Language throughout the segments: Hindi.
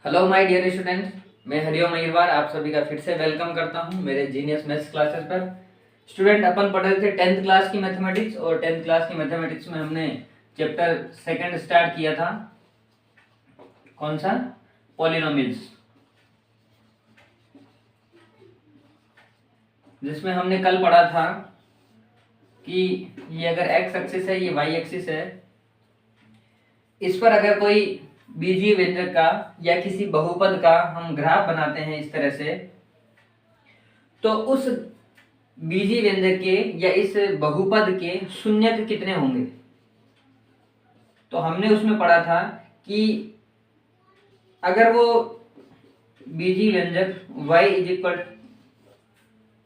हेलो माय डियर स्टूडेंट्स, मैं हरिओम अग्रवाल आप सभी का फिर से वेलकम करता हूं मेरे जीनियस मैथ्स क्लासेस पर। स्टूडेंट, अपन पढ़ रहे थे 10th क्लास की मैथमेटिक्स और 10th क्लास की मैथमेटिक्स में हमने चैप्टर सेकंड स्टार्ट किया था। कौन सा? पॉलिनोमियल्स, जिसमें हमने कल पढ़ा था कि ये अगर एक्स एक्सिस है, ये वाई एक्सिस है, इस पर अगर कोई बीजीय व्यंजक का या किसी बहुपद का हम ग्राफ बनाते हैं इस तरह से, तो उस बीजीय व्यंजक के या इस बहुपद के शून्यक कितने होंगे। तो हमने उसमें पढ़ा था कि अगर वो बीजीय व्यंजक y is equal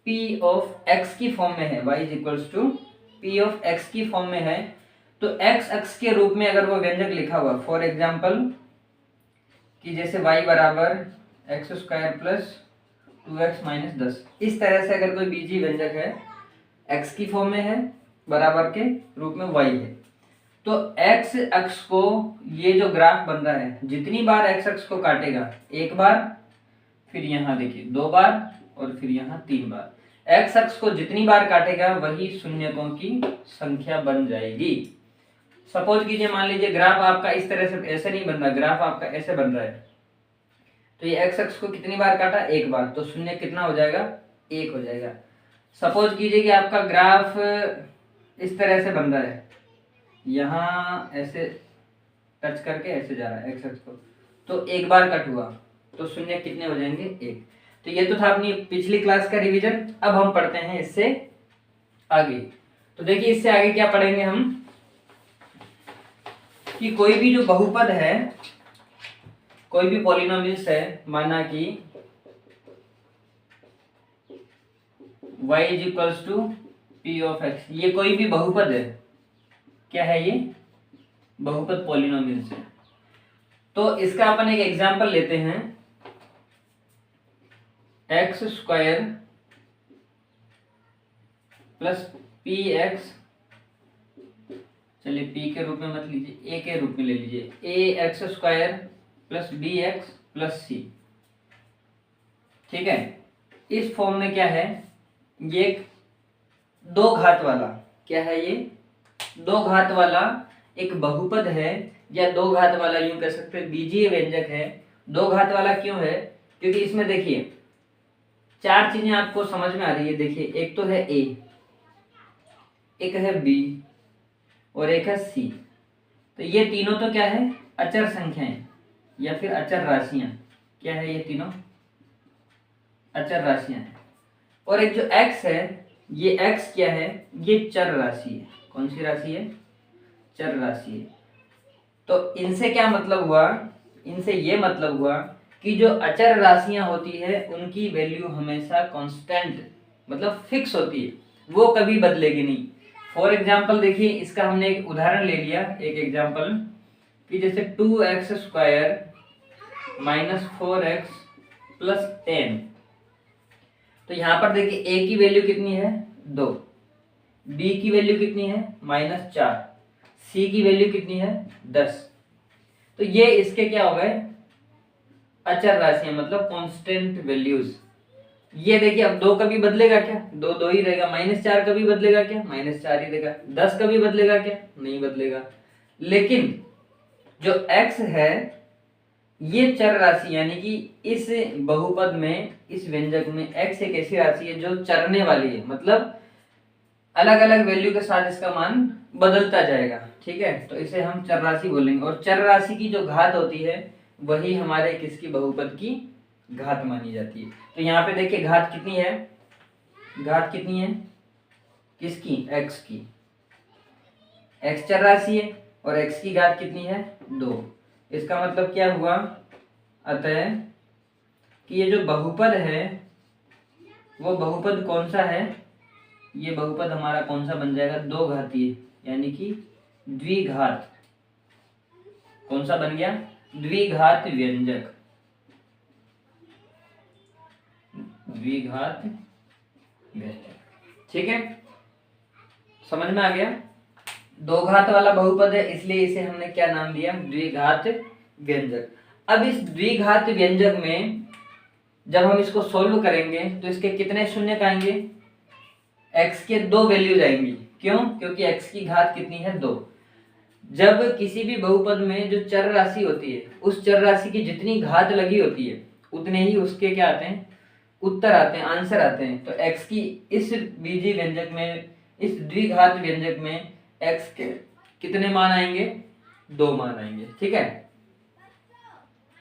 P of X की फॉर्म में है, y is equals to P of X की फॉर्म में है, तो x अक्ष के रूप में अगर वो व्यंजक लिखा हुआ, फॉर एग्जाम्पल कि जैसे y बराबर x square plus 2x minus 10, इस तरह से अगर कोई बीजीय व्यंजक है, x की फॉर्म में है, बराबर के रूप में y है, तो x अक्ष को ये जो ग्राफ बन रहा है, जितनी बार x अक्ष को काटेगा, एक बार, फिर यहाँ देखिए 2 बार और फिर यहाँ 3 बार, x अक्ष को जितनी बार काटेगा वही शून्यकों की संख्या बन जाएगी। सपोज कीजिए, मान लीजिए ग्राफ आपका इस तरह से ऐसे नहीं बन रहा, ग्राफ आपका ऐसे बन रहा है, तो ये x अक्ष को कितनी बार काटा, एक बार, तो शून्य कितना हो जाएगा, 1 हो जाएगा। सपोज कीजिए कि आपका ग्राफ इस तरह से बन रहा है, यहाँ ऐसे टच करके ऐसे जा रहा है x अक्ष को, तो एक बार कट हुआ, तो शून्य कितने हो जाएंगे, 1। तो ये तो था अपनी पिछली क्लास का रिवीजन। अब हम पढ़ते हैं इससे आगे। तो देखिए इससे आगे क्या पढ़ेंगे हम, कि कोई भी जो बहुपद है, कोई भी पॉलिनोमियल्स है, माना कि y is equals to P of X, ये कोई भी बहुपद है, क्या है ये, बहुपद पॉलिनोमियल्स है। तो इसका अपन एक एग्जांपल लेते हैं, x square plus P x, चलिए p के रूप में मत लीजिए, a के रूप में ले लीजिए, a x square plus b x plus c. ठीक है, इस फॉर्म में क्या है, ये दो घात वाला, क्या है ये, दो घात वाला एक बहुपद है, या दो घात वाला यूं कह सकते हैं बीजीय व्यंजक है। दो घात वाला क्यों है, क्योंकि इसमें देखिए 4 चीजें आपको समझ में आ रही है। देखिए, एक तो है a, एक है b और एक है c। तो ये तीनों तो क्या है, अचर संख्याएं या फिर अचर राशियां। क्या है, ये तीनों अचर राशियां हैं। और एक जो x है, ये x क्या है, ये चर राशि है। कौन सी राशि है, चर राशि है। तो इनसे क्या मतलब हुआ, इनसे ये मतलब हुआ कि जो अचर राशियां होती है उनकी वैल्यू हमेशा कांस्टेंट, मतलब फिक्स होती है, वो कभी बदलेगी नहीं। फॉर एग्जाम्पल देखिए, इसका हमने एक उदाहरण ले लिया, एक एग्जाम्पल कि जैसे 2x square minus 4x plus 10। तो यहाँ पर देखिए a की वैल्यू कितनी है, 2, b की वैल्यू कितनी है, -4, c की वैल्यू कितनी है, 10। तो ये इसके क्या हो गए, अचर राशियां, मतलब कांस्टेंट वैल्यूज। ये देखिए, अब 2 कभी बदलेगा क्या, 2 2 ही रहेगा। -4 कभी बदलेगा क्या, -4 ही रहेगा। 10 कभी बदलेगा क्या, नहीं बदलेगा। लेकिन जो x है, ये चर राशि, यानी कि इस बहुपद में, इस व्यंजक में x एक ऐसी राशि है जो चरने वाली है, मतलब अलग अलग वैल्यू के साथ इसका मान बदलता जाएगा। ठीक है, तो इसे हम चर राशि बोलेंगे। और चर राशि की जो घात होती है वही हमारे किसकी, बहुपद की घात मानी जाती है। तो यहाँ पे देखिए घात कितनी है, घात कितनी है किसकी, x की। x चर राशि है और x की घात कितनी है, 2। इसका मतलब क्या हुआ, अतः कि ये जो बहुपद है वो बहुपद कौन सा है, ये बहुपद हमारा कौन सा बन जाएगा, 2 घातीय, यानी कि द्विघात। कौन सा बन गया, द्विघात व्यंजक, द्विघात व्यंजक। ठीक है, समझ में आ गया। 2 घात वाला बहुपद है, इसलिए इसे हमने क्या नाम दिया, द्विघात व्यंजक। अब इस द्विघात व्यंजक में जब हम इसको सोल्व करेंगे तो इसके कितने शून्य आएंगे, x के 2 वैल्यूज आएंगी। क्यों? क्योंकि x की घात कितनी है, 2। जब किसी भी बहुपद में जो चर राशि होती है उस चर राशि की जितनी घात लगी होती है उतने ही उसके क्या आते हैं, उत्तर आते हैं, आंसर आते हैं। तो x की इस बीजीय व्यंजक में, इस द्विघात व्यंजक में x के कितने मान आएंगे, 2 मान आएंगे। ठीक है,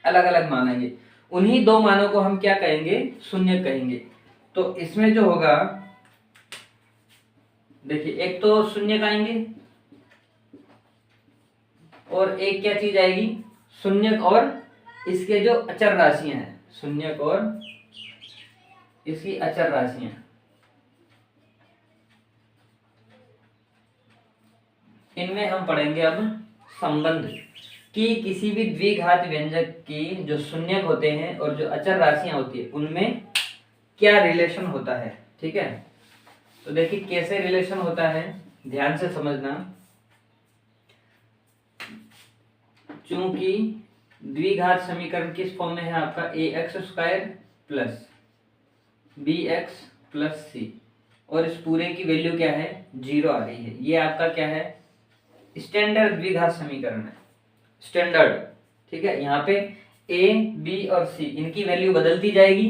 अलग अलग मान आएंगे। उन्हीं 2 मानों को हम क्या कहेंगे, शून्य कहेंगे। तो इसमें जो होगा, देखिए एक तो शून्य आएंगे और एक क्या चीज आएगी, शून्य और इसके जो अचर राशियां हैं, शून्य और इसकी अचर राशियां। इनमें हम पढ़ेंगे अब संबंध कि किसी भी द्विघात व्यंजक की जो शून्यक होते हैं और जो अचर राशियां होती है उनमें क्या रिलेशन होता है। ठीक है, तो देखिए कैसे रिलेशन होता है, ध्यान से समझना। चूंकि द्विघात समीकरण किस फॉर्म में है आपका, ax² plus bx plus c, और इस पूरे की वैल्यू क्या है, 0 आ रही है। ये आपका क्या है, स्टैंडर्ड द्विघात समीकरण है, स्टैंडर्ड। ठीक है, यहाँ पे a, b और c इनकी वैल्यू बदलती जाएगी।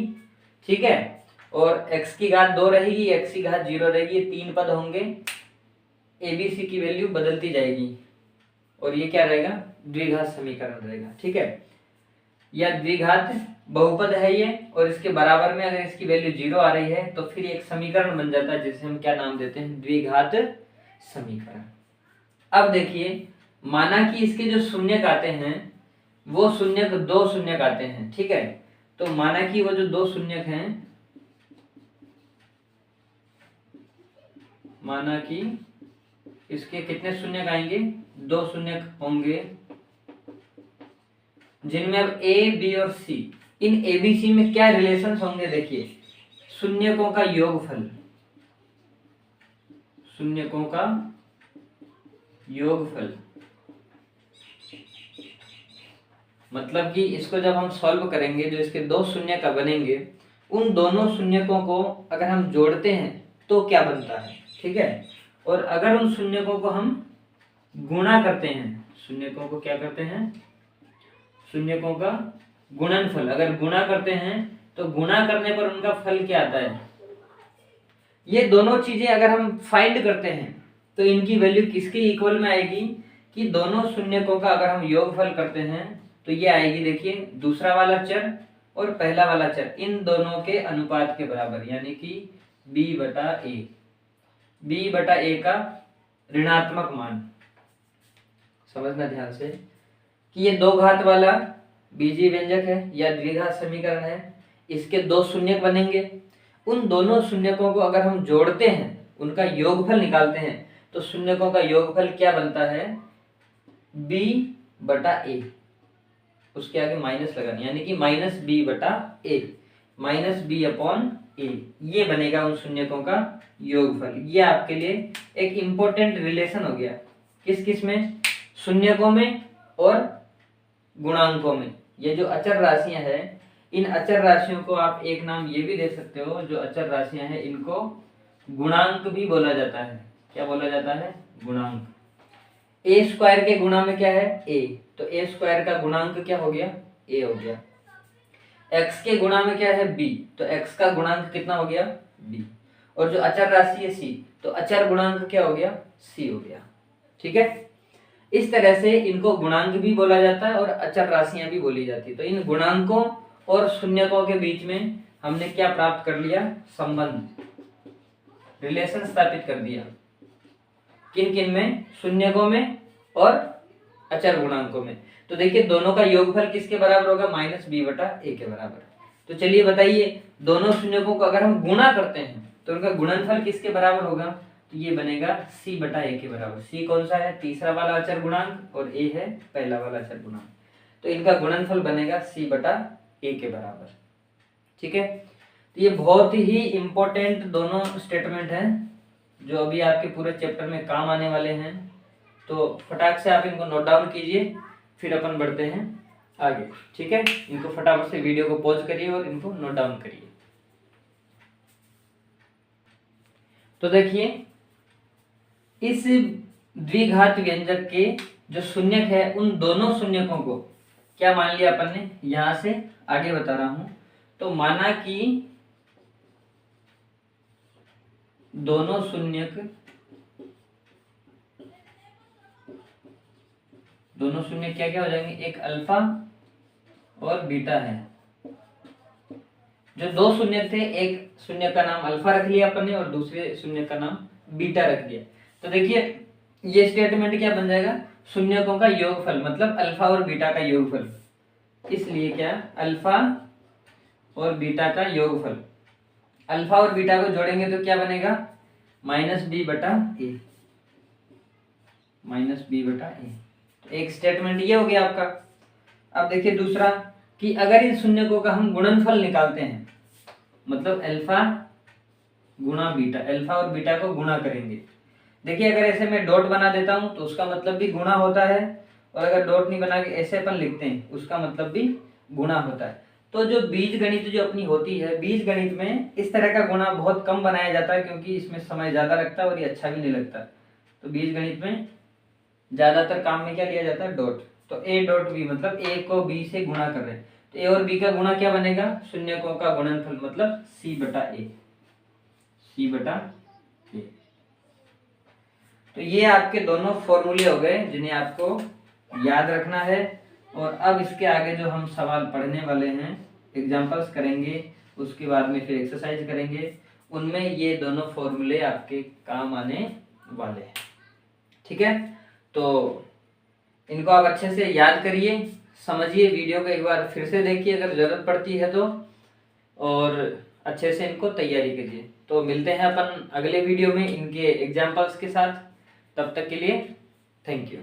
ठीक है, और x की घात 2 रहेगी, x की घात 0 रहेगी, ये 3 पद होंगे। a b c की वैल्यू बदलती जाएगी और ये क्या रहेगा, द्विघात समीकरण रहेगा। ठीक है, या द्विघात बहुपद है ये, और इसके बराबर में अगर इसकी वैल्यू 0 आ रही है तो फिर एक समीकरण बन जाता है जिसे हम क्या नाम देते हैं, द्विघात समीकरण। अब देखिए, माना कि इसके जो शून्यक आते हैं वो शून्यक 2 शून्यक आते हैं। ठीक है, तो माना कि वो जो 2 शून्यक हैं, माना कि इसके कितने शून्यक आएंगे, 2 शून्यक होंगे, जिनमें अब a, b और c, in a, b, c में क्या रिलेशन होंगे, देखिए शून्यकों का योगफल, शून्यकों का योगफल। मतलब कि इसको जब हम सॉल्व करेंगे, जो इसके 2 शून्यक बनेंगे, उन दोनों शून्यकों को अगर हम जोड़ते हैं तो क्या बनता है। ठीक है, और अगर उन शून्यकों को हम गुणा करते हैं, शून्यकों को क्या करते हैं, शून्यकों का गुणनफल अगर गुणा करते हैं तो गुणा करने पर उनका फल क्या आता है। ये दोनों चीजें अगर हम फाइंड करते हैं तो इनकी वैल्यू किसके इक्वल में आएगी, कि दोनों शून्यकों का अगर हम योगफल करते हैं तो ये आएगी, देखिए दूसरा वाला चर और पहला वाला चर, इन दोनों के अनुपात के बराबर, यानी कि b/a, b/a का ऋणात्मक मान। समझना ध्यान से कि ये 2 घात वाला बीजीय व्यंजक है या द्विघात समीकरण है, इसके 2 शून्यक बनेंगे। उन दोनों शून्यकों को अगर हम जोड़ते हैं, उनका योगफल निकालते हैं, तो शून्यकों का योगफल क्या बनता है, b/a, उसके आगे माइनस लगाना, यानी कि -b/a, -b/a, ये बनेगा उन शून्यकों का योगफल। ये आपके लिए एक इंपॉर्टेंट रिलेशन हो गया, किस किस में, शून्यकों में और गुणांकों में। ये जो अचर राशियां हैं, इन अचर राशियों को आप एक नाम ये भी दे सकते हो, जो अचर राशियां हैं इनको गुणांक भी बोला जाता है। क्या बोला जाता है, गुणांक। a² के गुणा में क्या है, a, तो a² का गुणांक क्या हो गया, a हो गया। x के गुणा में क्या है, b, तो x का गुणांक कितना हो गया, b, और जो अचर राशि है c, तो अचर गुणांक क्या हो गया, c हो गया। ठीक है, इस तरह से इनको गुणांक भी बोला जाता है और अचर राशियां भी बोली जाती है। तो इन गुणांकों और शून्यकों के बीच में हमने क्या प्राप्त कर लिया, संबंध, रिलेशन स्थापित कर दिया। किन किन में, शून्यकों में और अचर गुणांकों में। तो देखिए दोनों का योगफल किसके बराबर होगा, -b/a के बराबर। तो चलिए बताइए, दोनों शून्यकों को अगर हम गुणा करते हैं तो उनका गुणनफल किसके बराबर होगा, तो ये बनेगा c/a के बराबर। c कौन सा है, तीसरा वाला अचर गुणांक, और a है पहला वाला अचर गुणांक, तो इनका गुणनफल बनेगा c/a के बराबर। ठीक है, तो ये बहुत ही इंपॉर्टेंट दोनों स्टेटमेंट हैं जो अभी आपके पूरे चैप्टर में काम आने वाले हैं। तो फटाक से आप इनको नोट डाउन कीजिए, फिर अपन बढ़ते हैं आगे। ठीक है, इनको फटाफट से वीडियो को पॉज करिए और इनको नोट डाउन करिए। तो देखिए, इस द्विघात व्यंजक के जो शून्यक है उन दोनों शून्यकों को क्या मान लिया अपन ने, यहां से आगे बता रहा हूं। तो माना कि दोनों शून्यक क्या क्या हो जाएंगे, एक अल्फा और बीटा है। जो दो शून्य थे, एक शून्य का नाम अल्फा रख लिया अपन ने और दूसरे शून्य का नाम बीटा रख दिया। तो देखिए ये स्टेटमेंट क्या बन जाएगा, शून्यकों का योगफल, मतलब अल्फा और बीटा का योगफल। इसलिए क्या, अल्फा और बीटा का योगफल। अल्फा और बीटा को जोड़ेंगे तो क्या बनेगा, माइनस बी बटा ए। तो एक स्टेटमेंट ये हो गया आपका। अब देखिए दूसरा, कि अगर इन शून्यकों का हम गुणनफल निकालते हैं, मतलब अल्फा गुणा बीटा, अल्फा और बीटा को गुणा करेंगे। देखिए अगर ऐसे मैं डॉट बना देता हूं तो उसका मतलब भी गुणा होता है, और अगर डॉट नहीं बना के ऐसे अपन लिखते हैं उसका मतलब भी गुणा होता है। तो जो बीज गणित जो अपनी होती है, बीज गणित में इस तरह का गुणा बहुत कम बनाया जाता है, क्योंकि इसमें समय ज्यादा लगता है और ये अच्छा भी नहीं लगता। तो बीज गणित में ज्यादातर काम में क्या लिया जाता है, डॉट। तो ए डॉट बी, मतलब ए को बी से गुणा कर रहे हैं, तो ए और बी का गुणा क्या बनेगा, शून्यकों का गुणनफल, मतलब सी बटा ए। तो ये आपके दोनों फॉर्मूले हो गए जिन्हें आपको याद रखना है। और अब इसके आगे जो हम सवाल पढ़ने वाले हैं, एग्जांपल्स करेंगे, उसके बाद में फिर एक्सरसाइज करेंगे, उनमें ये दोनों फॉर्मूले आपके काम आने वाले हैं। ठीक है, तो इनको आप अच्छे से याद करिए, समझिए, वीडियो को एक बार फिर से देखिए अगर जरूरत पड़ती है तो, और अच्छे से इनको तैयारी करिए। तो मिलते हैं अपन अगले वीडियो में इनके एग्जाम्पल्स के साथ। तब तक के लिए थैंक यू।